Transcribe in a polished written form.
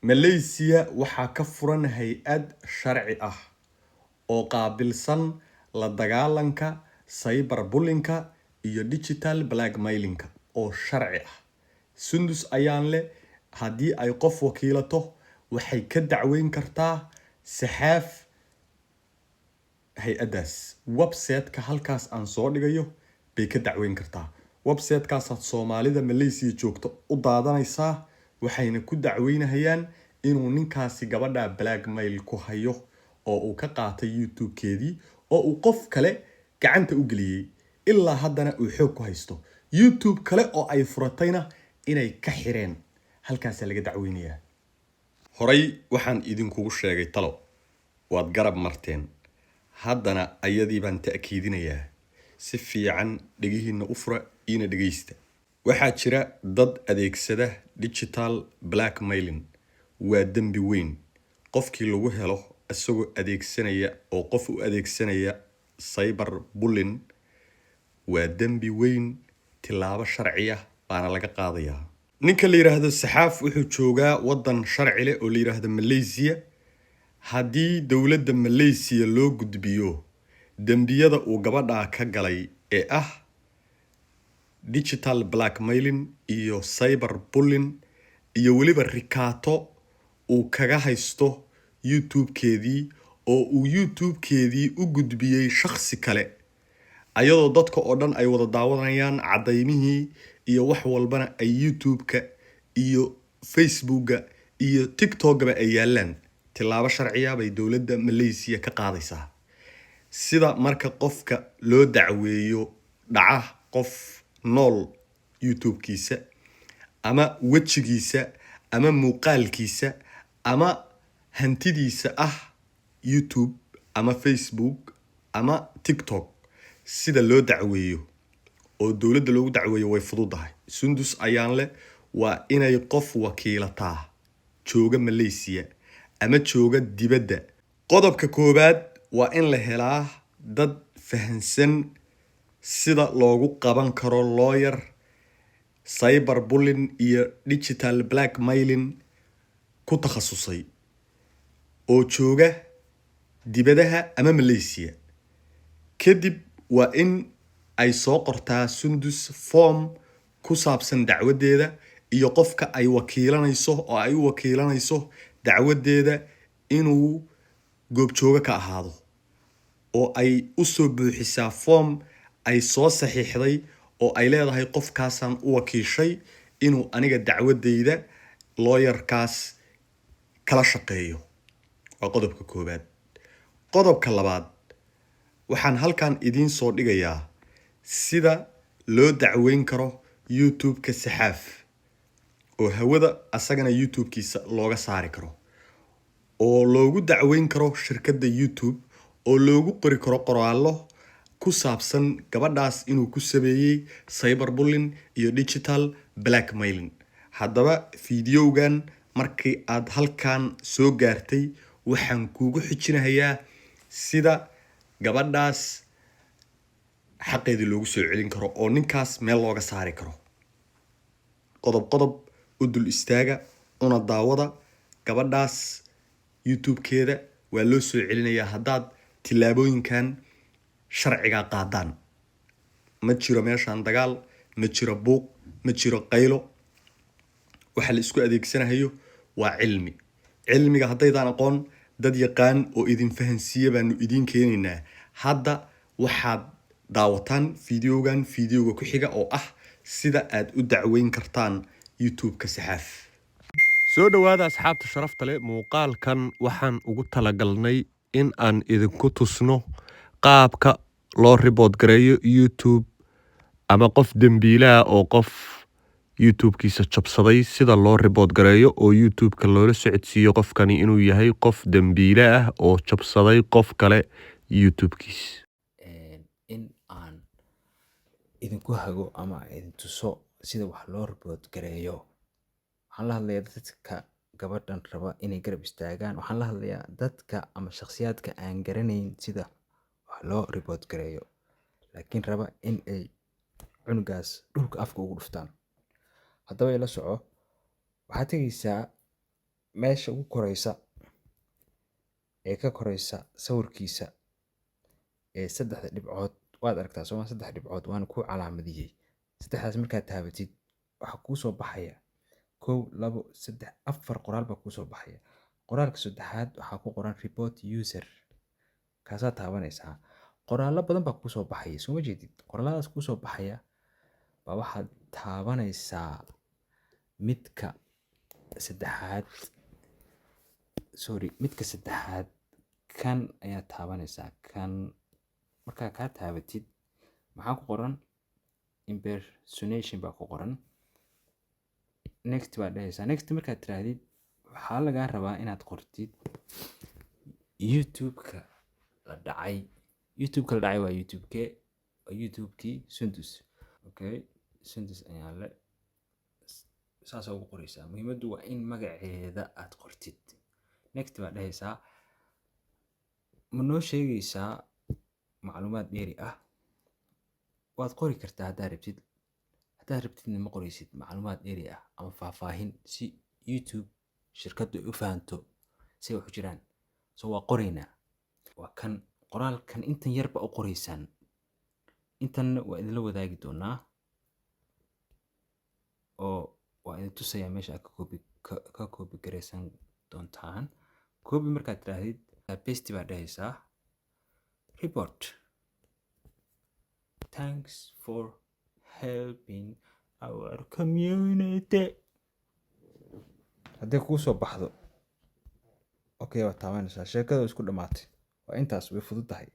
Malaysia waxaa ka furan hay-ad sharci ah oo qaabilsan la dagaalanka cyberbullying-ka iyo digital blackmailing-ka oo sharci ah. Sundus ayaan leh haddii ay qof wakiilato waxay ka dacweyn kartaa saxaaf hay-adaas. Website-ka halkaas aan soo dhigayo bay ka dacweyn kartaa. Website-kaas aad Soomaalida Malaysia joogto u daadanaysaa waxayna ku dacweynayaan inuu ninkaasi gabadha blackmail ku hayo oo uu ka qaatay YouTube-keedii oo uu qof kale gacanta u geliyay ilaa haddana uu xoog ku haysto. YouTube kale oo ay furatayna inay ka xireen halkaas laga dacweynayaa. Horay waxaan idinkugu sheegay talo waad garab marteen haddana ayadii baan ta'kiidinayaa si fiican dhigihiina u fura ina dhageysta. Waxaa jira dad adeegsada digital blackmailing waa dambi weyn qofkii lagu helo asagoo adeegsanaya oo qof u adeegsanaya cyberbullying waa dambi weyn tilaabo sharci ah baana laga qaadayaa. ninka la yiraahdo saxaaf wuxuu joogaa wadan sharci leh oo la yiraahdo Malaysia. haddii dawladda Malaysia loo gudbiyo dambiyada uu gabadha ka galay ee ah digital blackmailing iyo cyberbullying iyo waliba rikaato uu kaga haysto YouTube-keedii oo uu YouTube-keedii u gudbiyay shakhsi kale ayadoo dadka oo dhan ay wada daawanayaan cadaymihii iyo wax walbana ay YouTube-ka iyo Facebook-ga iyo TikTok-ga ay yaalaan tilaabo sharciya bay dawladda Malaysia ka qaadaysaa. sida marka qofka loo dacweeyo dhaca qof nool YouTube-kiisa ama wajigiisa ama muuqaalkiisa ama hantidiisa ah YouTube ama Facebook ama TikTok sida loo dacweeyo oo dawladda loogu dacweeyo way fududahay. Sundus ayaan leh waa inay qof wakiilataa jooga Malaysia ama jooga dibadda. qodobka koobaad waa in la helaa dad fahansan sida loogu qaban karo lawyer cyberbullying iyo digital blackmailing ku takhasusay oo jooga dibadaha ama Malaysia. kadib waa in ay soo qortaa Sundus form ku saabsan dacwadeeda iyo qofka ay wakiilanayso oo ay u wakiilanayso dacwadeeda inuu goobjooga ka ahaado oo ay u soo buuxisaa form ay soo saxiixday oo ay leedahay qofkaasaan u wakiishay inuu aniga dacwadeyda lawyerkaas kala shaqeeyo. waa qodobka koobaad. qodobka labaad waxaan halkan idiin soo dhigayaa sida loo dacweyn karo YouTube-ka saxaaf oo hawada asagana YouTube-kiisa looga saari karo oo loogu dacweyn karo shirkadda YouTube oo loogu qori karo qoraallo ku saabsan gabadhaas inuu ku sameeyay cyberbullying iyo digital blackmailing. haddaba fiidiyowgan markii aad halkan soo gaartay waxaan kuugu xijinayaa sida gabadhaas xaqeedii loogu soo celin karo oo ninkaas meel looga saari karo. qodob u dul istaaga una daawada gabadhaas YouTube-keeda waa loo soo celinayaa haddaad tilaabooyinkan sharciga qaadaan. ma jiro meeshaan dagaal, ma jiro buuq, ma jiro qaylo. waxa la isku adeegsanayo waa cilmi. cilmiga haddaydaan aqoon dad yaqaan oo idin fahansiiya baanu idin keenaynaa. hadda waxaad daawataan fiidiyowga ku xiga oo ah sida aad u dacweyn kartaan YouTube-ka saxaaf. soo dhawaada asxaabta sharafta leh. muuqaalkan waxaan ugu talagalnay in aan idinku tusno qaabka loo report gareeyo YouTube ama qof dambiilaha oo qof YouTube-kiisa jabsaday sida loo report gareeyo oo YouTube-ka loola socodsiiyo qofkani inuu yahay qof dambiile ah oo jabsaday qof kale YouTube-kiisa. in aan idinku hago ama idin tuso sida wax loo report gareeyo. waxaan la hadlayaa dadka gabadhan raba inay garab istaagaan. waxaan la hadlayaa dadka ama shakhsiyaadka aan garanayn sida wax loo report gareeyo laakiin raba in ay cunugaas dhulka afka ugu dhuftaan. haddaba ila soco waxaad tegaysaa meesha ugu koreysa ee ka koreysa sawirkiisa ee saddexda dhibcood waad aragtaa sooma, 3 dhibcood waana ku calaamadiyey. saddexdaas markaad taabatid waxaa kuu soo baxaya 1 2 3 4 qoraal baa kuu soo baxaya. qoraalka saddexaad waxaa ku qoran report user, kaasaa taabanaysaa. qoraallo badan baa kuu soo baxaya, soo ma jeedid? qoraalladaas kuu soo baxaya baa waxaad taabanaysaa midka saddexaad, midka saddexaad kan ayaa taabanaysaa. kan markaa kaa taabatid maxaa ku qoran? impersonation baa ku qoran. next baa dhahaysaa. next markaad tiraahdid waxaa lagaa rabaa inaad qortid youtube-ka la dhacay. youtube-ka la dhacay waa youtube-ke, waa youtube-kii Sundus. okay, Sundus ayaa le saas ugu qoraysaa. muhiimaddu waa in magaceeda aad qortid. next baa dhahaysaa. ma noo sheegaysaa macluumaad dheeri ah? waad qori kartaa haddaad rabtid. haddaad rabtidna ma qoraysid macluumaad dheeri ah ama faahfaahin si youtube shirkaddu ay u fahanto si ay wax u jiraan. so waa qoraynaa. waa kan qoraalkan intan yarba u qoraysaan. intanna waa idinla wadaagi doonaa oo waa idin tusayaa meesha aad ka koobi garaysan doontaan. koobi markaad tiraahdid paste baa dhahaysaa. report, thanks for helping our community. hadday kuu soo baxdo okay, waad taabanaysaa. sheekada way isku dhammaatay. waa intaas, way fudud tahay.